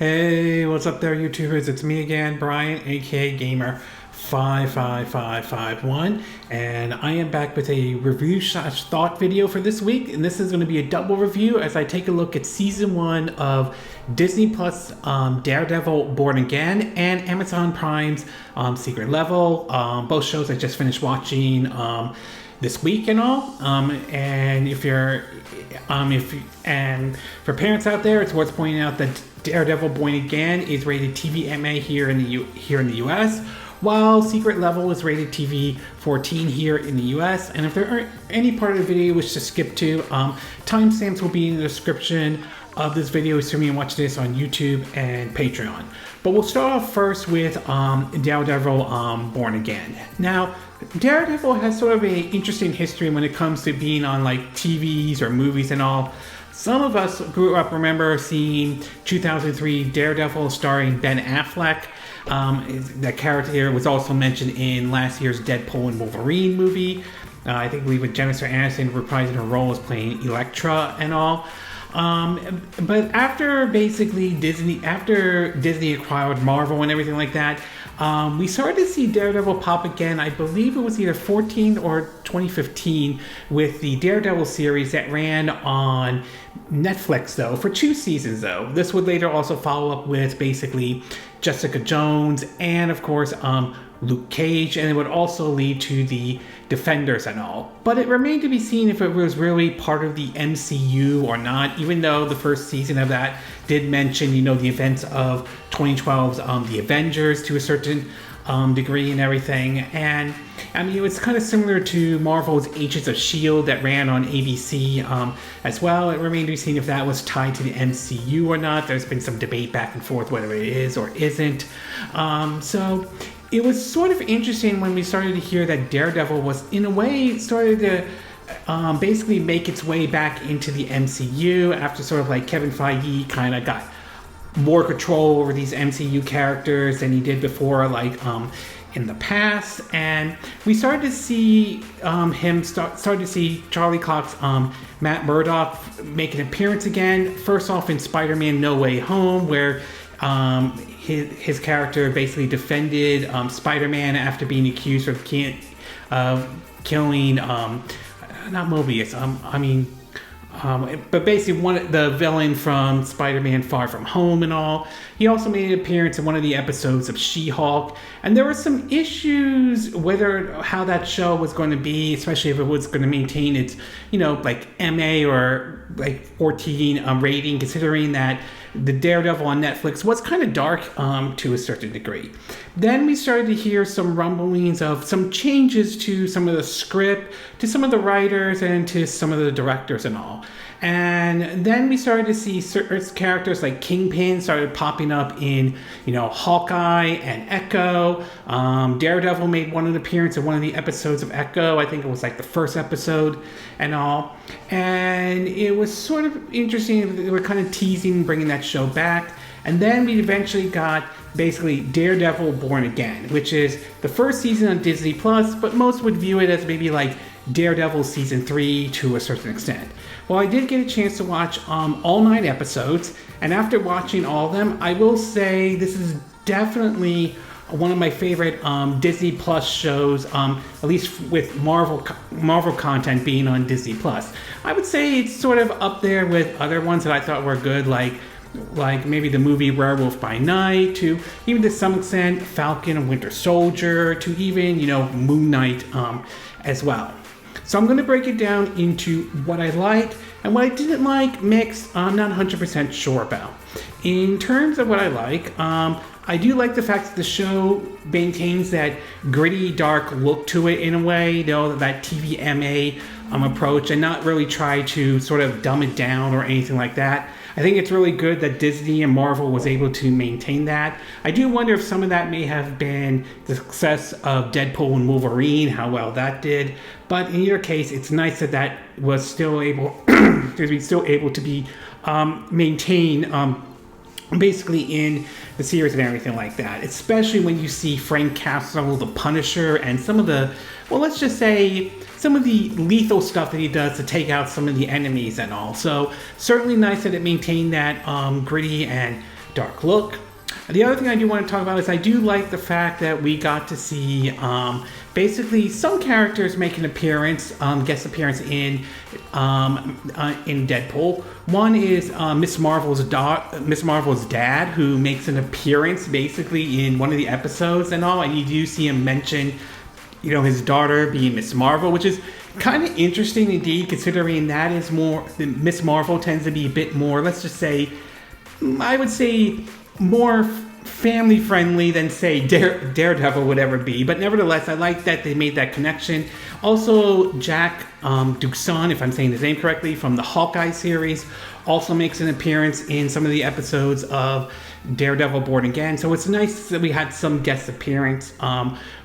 Hey, what's up there, YouTubers? It's me again, Brian, aka Gamer55551, and I am back with a review/thought video for this week. And this is going to be a double review as I take a look at Season 1 of Disney Plus Daredevil Born Again and Amazon Prime's Secret Level. Both shows I just finished watching this week and all. And for parents out there, it's worth pointing out that Daredevil Born Again is rated TV-MA here in the US, while Secret Level is rated TV-14 here in the US. And if there are any part of the video you wish to skip to, timestamps will be in the description of this video, assuming you watch this on YouTube and Patreon. But we'll start off first with Daredevil Born Again. Now, Daredevil has sort of an interesting history when it comes to being on like TVs or movies and all. Some of us grew up remember seeing 2003 Daredevil starring Ben Affleck. That character was also mentioned in last year's Deadpool and Wolverine movie. I believe with Jennifer Aniston reprising her role as playing Elektra and all. But after Disney acquired Marvel and everything like that, we started to see Daredevil pop again. I believe it was either 2014 or 2015 with the Daredevil series that ran on Netflix, though, for 2 seasons, though. This would later also follow up with basically Jessica Jones and, of course, Luke Cage, and it would also lead to the Defenders and all. But it remained to be seen if it was really part of the MCU or not, even though the first season of that did mention, the events of 2012's The Avengers to a certain degree and everything. And I mean, it was kind of similar to Marvel's Agents of S.H.I.E.L.D. that ran on ABC as well. It remained to be seen if that was tied to the MCU or not. There's been some debate back and forth whether it is or isn't. So it was sort of interesting when we started to hear that Daredevil was, in a way, started to basically make its way back into the MCU after sort of like Kevin Feige kind of got more control over these MCU characters than he did before, like in the past. And we started to see started to see Charlie Cox's Matt Murdock make an appearance again. First off in Spider-Man No Way Home, where his character basically defended Spider-Man after being accused of killing not Mobius, but basically the villain from Spider-Man Far From Home and all. He also made an appearance in one of the episodes of She-Hulk, and there were some issues how that show was going to be, especially if it was going to maintain its, like MA or like 14 rating, considering that the Daredevil on Netflix was kind of dark to a certain degree. Then we started to hear some rumblings of some changes to some of the script, to some of the writers, and to some of the directors and all. And then we started to see certain characters like Kingpin started popping up in, Hawkeye and Echo. Daredevil made one appearance in one of the episodes of Echo. I think it was like the first episode and all. And it was sort of interesting. They were kind of teasing bringing that show back. And then we eventually got basically Daredevil Born Again, which is the first season on Disney Plus, but most would view it as maybe like Daredevil Season 3 to a certain extent. Well, I did get a chance to watch all 9 episodes, and after watching all of them, I will say this is definitely one of my favorite Disney Plus shows, at least with Marvel content being on Disney Plus. I would say it's sort of up there with other ones that I thought were good, like maybe the movie Werewolf by Night, to even to some extent Falcon and Winter Soldier, to even, Moon Knight as well. So I'm going to break it down into what I liked and what I didn't like, mixed. I'm not 100% sure about. In terms of what I like, I do like the fact that the show maintains that gritty, dark look to it in a way, that TV-MA approach, and not really try to sort of dumb it down or anything like that. I think it's really good that Disney and Marvel was able to maintain that. I do wonder if some of that may have been the success of Deadpool and Wolverine, how well that did. But in either case, it's nice that was still able, still able to be maintained basically in the series and everything like that. Especially when you see Frank Castle, the Punisher, and some of the, well, let's just say, some of the lethal stuff that he does to take out some of the enemies and all. So certainly nice that it maintained that gritty and dark look. The other thing I do want to talk about is I do like the fact that we got to see basically some characters make an appearance, guest appearance in Deadpool. One is Miss Marvel's dad, who makes an appearance basically in one of the episodes and all, and you do see him mention, his daughter being Miss Marvel, which is kind of interesting indeed, considering that is more, Miss Marvel tends to be a bit more, let's just say, I would say, more family friendly than say Daredevil would ever be, but nevertheless I like that they made that connection. Also, Jack Duquesne, if I'm saying his name correctly, from the Hawkeye series, also makes an appearance in some of the episodes of Daredevil Born Again, so it's nice that we had some guest appearance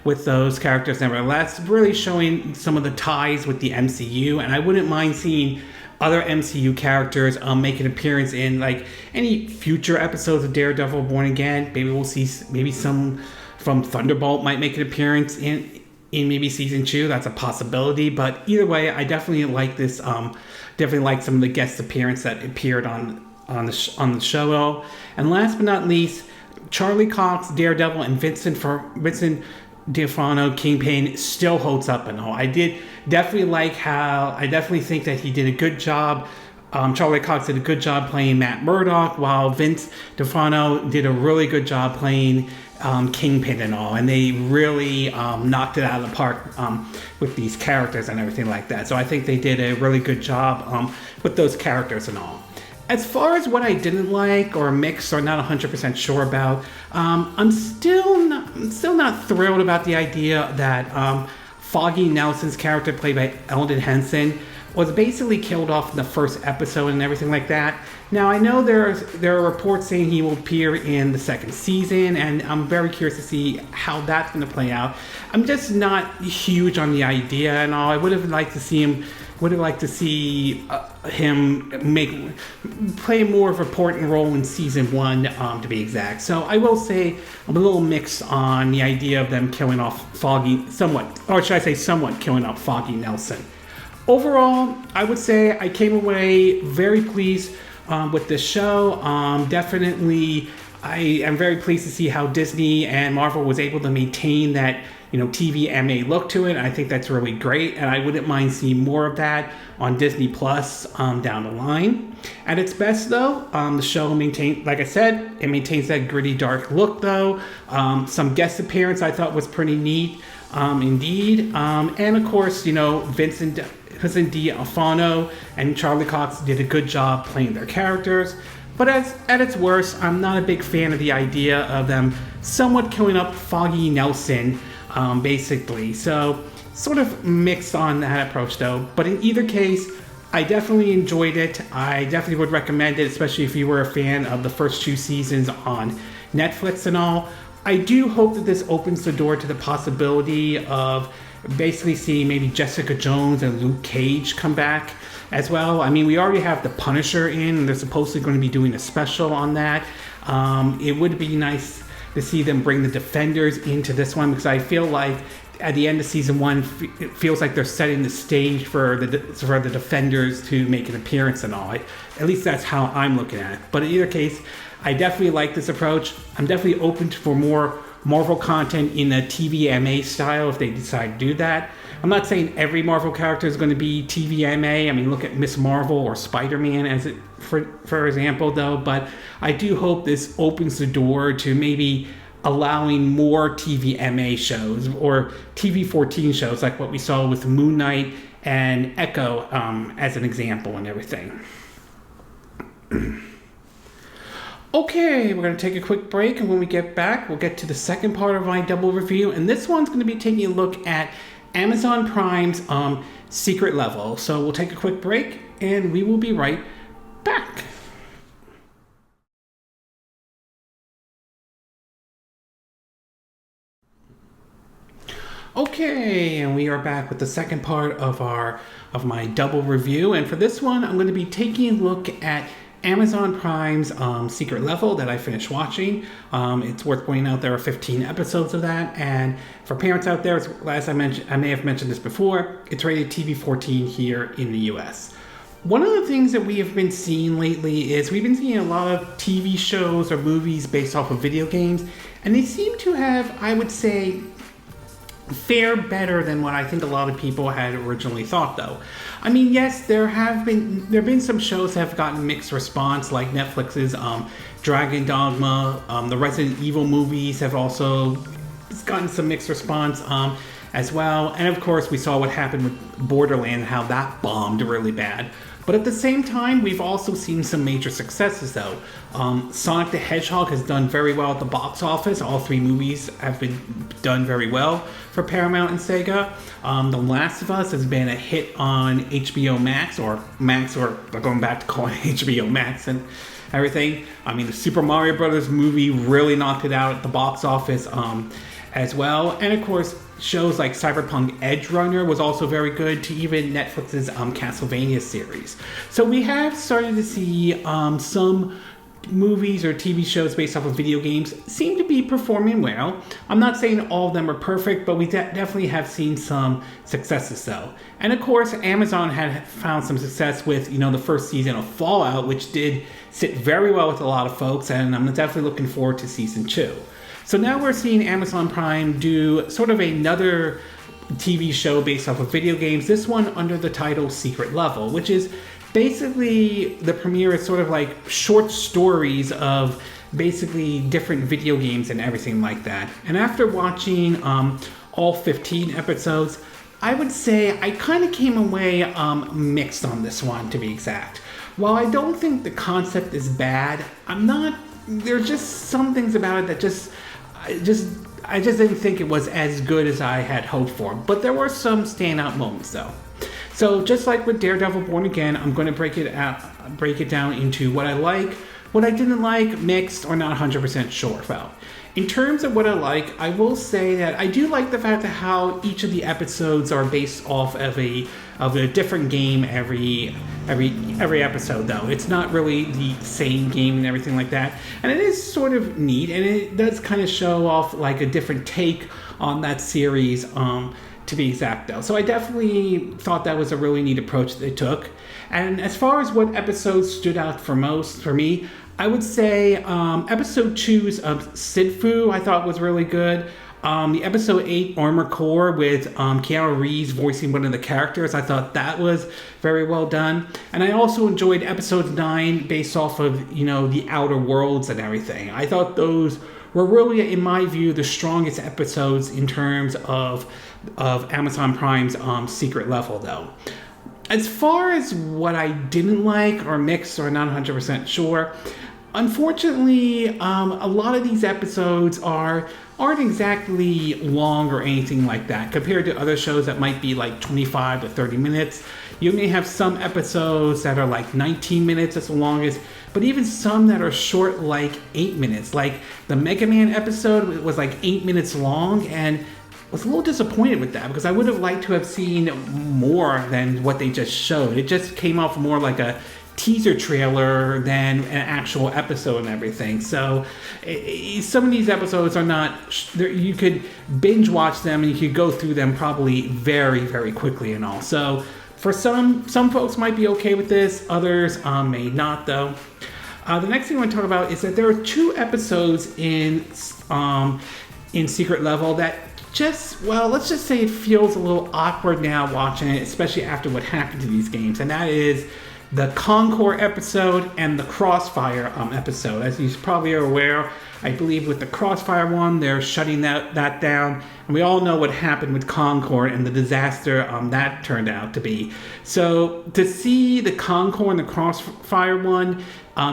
with those characters. Nevertheless, really showing some of the ties with the MCU, and I wouldn't mind seeing other MCU characters make an appearance in like any future episodes of Daredevil Born Again. Maybe we'll see, maybe some from Thunderbolt might make an appearance in maybe season 2. That's a possibility, but either way, I definitely like this. Definitely like some of the guest appearance that appeared on the show. And last but not least, Charlie Cox, Daredevil, and Vincent D'Onofrio, Kingpin still holds up and all. I definitely think that he did a good job. Charlie Cox did a good job playing Matt Murdock, while Vince D'Onofrio did a really good job playing Kingpin and all. And they really knocked it out of the park with these characters and everything like that. So I think they did a really good job with those characters and all. As far as what I didn't like or mixed or not 100% sure about, I'm still not thrilled about the idea that Foggy Nelson's character, played by Elden Henson, was basically killed off in the first episode and everything like that. Now, I know there are reports saying he will appear in the second season, and I'm very curious to see how that's going to play out. I'm just not huge on the idea and all. I would have liked to see him play more of an important role in season 1, to be exact. So I will say I'm a little mixed on the idea of them killing off somewhat killing off Foggy Nelson. Overall, I would say I came away very pleased with this show. Definitely, I am very pleased to see how Disney and Marvel was able to maintain that TVMA look to it. I think that's really great, and I wouldn't mind seeing more of that on Disney Plus down the line. At its best, though, the show maintains that gritty, dark look, though. Some guest appearance I thought was pretty neat, indeed. And of course, Vincent D'Onofrio and Charlie Cox did a good job playing their characters. But at its worst, I'm not a big fan of the idea of them somewhat killing up Foggy Nelson, basically. So, sort of mixed on that approach, though. But in either case, I definitely enjoyed it. I definitely would recommend it, especially if you were a fan of the first 2 seasons on Netflix and all. I do hope that this opens the door to the possibility of basically seeing maybe Jessica Jones and Luke Cage come back as well. I mean, we already have the Punisher in, and they're supposedly going to be doing a special on that. It would be nice to see them bring the Defenders into this one, because I feel like at the end of season 1, it feels like they're setting the stage for the Defenders to make an appearance and all. At least that's how I'm looking at it. But in either case, I definitely like this approach. I'm definitely open for more Marvel content in a TVMA style if they decide to do that. I'm not saying every Marvel character is going to be TVMA. I mean, look at Miss Marvel or Spider-Man for example, though. But I do hope this opens the door to maybe allowing more TVMA shows or TV-14 shows like what we saw with Moon Knight and Echo as an example and everything. Okay, we're going to take a quick break, and when we get back, we'll get to the second part of my double review, and this one's going to be taking a look at Amazon Prime's Secret Level. So we'll take a quick break, and we will be right back. Okay, and we are back with the second part of my double review, and for this one, I'm going to be taking a look at Amazon Prime's Secret Level that I finished watching. It's worth pointing out there are 15 episodes of that, and for parents out there, as I mentioned, I may have mentioned this before, it's rated TV-14 here in the US. One of the things that we have been seeing lately is we've been seeing a lot of TV shows or movies based off of video games, and they seem to have, I would say, fare better than what I think a lot of people had originally thought, though. I mean, yes, there have been some shows that have gotten mixed response, like Netflix's Dragon Dogma. The Resident Evil movies have also gotten some mixed response as well. And of course, we saw what happened with Borderlands, how that bombed really bad. But at the same time, we've also seen some major successes, though. Sonic the Hedgehog has done very well at the box office. All three movies have been done very well for Paramount and Sega. The Last of Us has been a hit on HBO Max, or going back to calling it HBO Max and everything. I mean, the Super Mario Brothers movie really knocked it out at the box office as well. And of course, shows like Cyberpunk Edge Runner was also very good, to even Netflix's Castlevania series. So we have started to see some movies or TV shows based off of video games seem to be performing well. I'm not saying all of them are perfect, but we definitely have seen some successes, though. And of course, Amazon had found some success with, the first season of Fallout, which did sit very well with a lot of folks, and I'm definitely looking forward to season 2. So now we're seeing Amazon Prime do sort of another TV show based off of video games, this one under the title Secret Level, which is basically, the premiere is sort of like short stories of basically different video games and everything like that. And after watching all 15 episodes, I would say I kind of came away mixed on this one, to be exact. While I don't think the concept is bad, there's just some things about it that I just didn't think it was as good as I had hoped for. But there were some standout moments, though. So just like with Daredevil Born Again, I'm going to break it down into what I like, what I didn't like, mixed, or not 100% sure about. In terms of what I like, I will say that I do like the fact that how each of the episodes are based off of a different game every episode, though. It's not really the same game and everything like that. And it is sort of neat, and it does kind of show off like a different take on that series, to be exact, though. So I definitely thought that was a really neat approach that they took. And as far as what episodes stood out for me, I would say episode 2's of Sifu I thought was really good. The episode 8 Armor Core with Keanu Reeves voicing one of the characters, I thought that was very well done. And I also enjoyed episode 9 based off of, the Outer Worlds and everything. I thought those were really, in my view, the strongest episodes in terms of Amazon Prime's Secret Level, though. As far as what I didn't like or mixed or not 100% sure, unfortunately, a lot of these episodes aren't exactly long or anything like that compared to other shows that might be like 25 to 30 minutes. You may have some episodes that are like 19 minutes as the longest, but even some that are short, like 8 minutes. Like the Mega Man episode was like 8 minutes long, and I was a little disappointed with that because I would have liked to have seen more than what they just showed. It just came off more like a teaser trailer than an actual episode and everything. So some of these episodes are not, you could binge watch them and you could go through them probably very, very quickly and all. So for some folks might be okay with this, others may not, though. The next thing I want to talk about is that there are 2 episodes in Secret Level that let's just say it feels a little awkward now watching it, especially after what happened to these games, and that is the Concord episode and the Crossfire episode. As you probably are aware, I believe with the Crossfire one, they're shutting that down, and we all know what happened with Concord and the disaster that turned out to be. So to see the Concord and the Crossfire one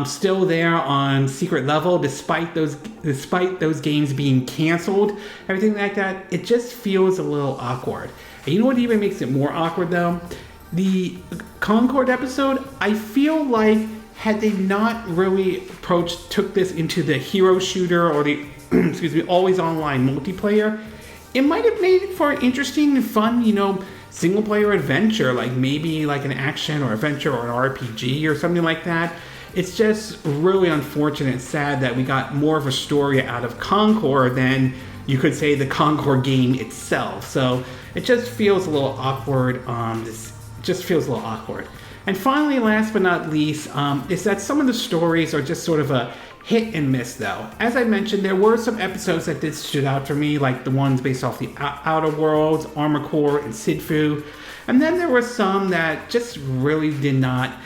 still there on Secret Level, despite those games being canceled, everything like that, it just feels a little awkward. And you know what even makes it more awkward, though? The Concord episode, I feel like had they not really took this into the hero shooter or the always online multiplayer, it might have made it for an interesting and fun, single player adventure, like maybe like an action or adventure or an RPG or something like that. It's just really unfortunate and sad that we got more of a story out of Concord than you could say the Concord game itself. So it just feels a little awkward. And finally, last but not least, is that some of the stories are just sort of a hit and miss, though. As I mentioned, there were some episodes that did stood out for me, like the ones based off the Outer Worlds, Armor Core, and Sifu. And then there were some that just really did not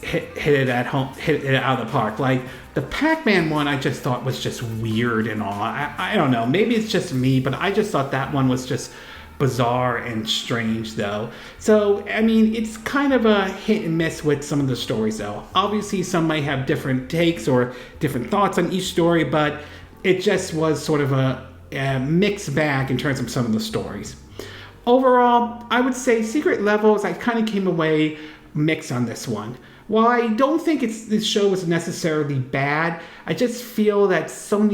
hit it out of the park. Like the Pac-Man one, I just thought was just weird and all. I don't know. Maybe it's just me, but I just thought that one was just bizarre and strange, though. So, I mean, it's kind of a hit and miss with some of the stories, though. Obviously, some might have different takes or different thoughts on each story, but it just was sort of a mixed bag in terms of some of the stories. Overall, I would say Secret Levels, I kind of came away mixed on this one. While I don't think this show was necessarily bad, I just feel that some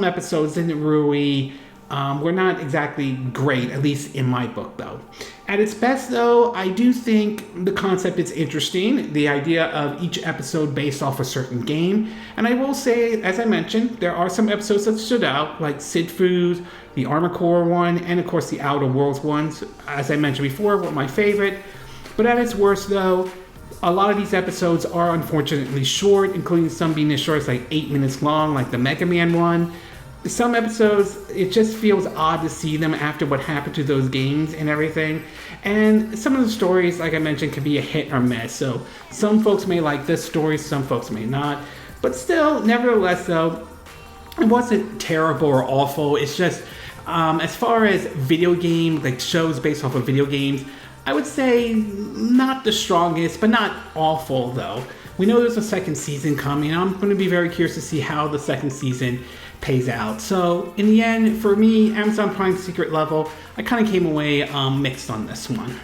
episodes didn't really were not exactly great, at least in my book, though. At its best, though, I do think the concept is interesting, the idea of each episode based off a certain game. And I will say, as I mentioned, there are some episodes that stood out, like Sifu, the Armor Core one, and of course the Outer Worlds ones, as I mentioned before, were my favorite. But at its worst, though, a lot of these episodes are unfortunately short, including some being as short as like 8 minutes long, like the Mega Man one. Some episodes, it just feels odd to see them after what happened to those games and everything. And some of the stories, like I mentioned, can be a hit or miss. So some folks may like this story, some folks may not. But still, nevertheless, though, it wasn't terrible or awful. It's just, as far as video game, like shows based off of video games, I would say not the strongest, but not awful, though. We know there's a second season coming. I'm going to be very curious to see how the second season pays out. So in the end, for me, Amazon Prime Secret Level, I kind of came away mixed on this one.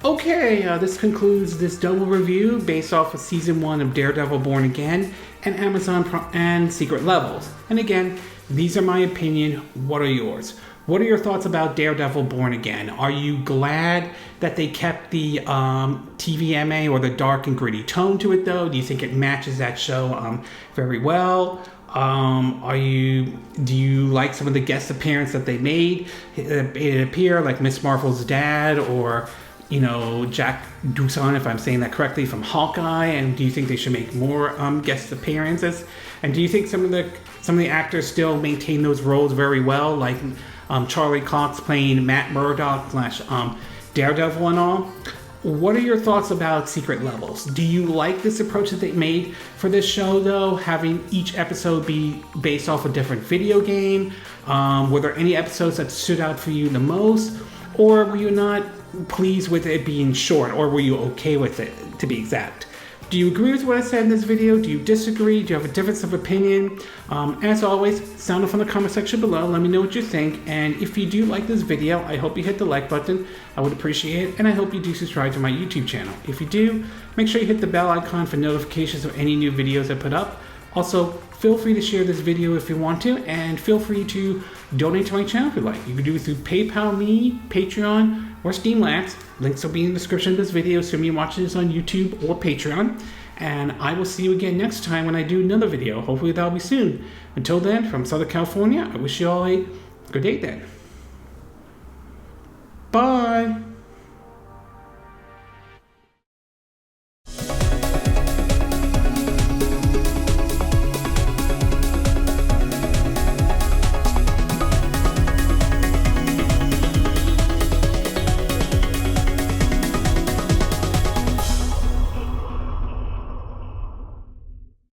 Okay, this concludes this double review based off of Season 1 of Daredevil Born Again and Amazon Prime and Secret Levels. And again, these are my opinion. What are yours? What are your thoughts about Daredevil Born Again? Are you glad that they kept the TVMA or the dark and gritty tone to it, though? Do you think it matches that show very well? Do you like some of the guest appearances that they made? It appear like Miss Marvel's dad, or Jack Duquesne, if I'm saying that correctly, from Hawkeye. And do you think they should make more guest appearances? And do you think some of the actors still maintain those roles very well, like Charlie Cox playing Matt Murdock / Daredevil and all? What are your thoughts about Secret Levels? Do you like this approach that they made for this show, though, having each episode be based off a different video game? Were there any episodes that stood out for you the most? Or were you not pleased with it being short? Or were you okay with it, to be exact? Do you agree with what I said in this video? Do you disagree? Do you have a difference of opinion? As always, sound off in the comment section below. Let me know what you think. And if you do like this video, I hope you hit the like button. I would appreciate it. And I hope you do subscribe to my YouTube channel. If you do, make sure you hit the bell icon for notifications of any new videos I put up. Also, feel free to share this video if you want to. And feel free to donate to my channel if you like. You can do it through PayPal Me, Patreon, or Streamlabs. Links will be in the description of this video, so you're watching this on YouTube or Patreon. And I will see you again next time when I do another video. Hopefully that'll be soon. Until then, from Southern California, I wish you all a good day then. Bye!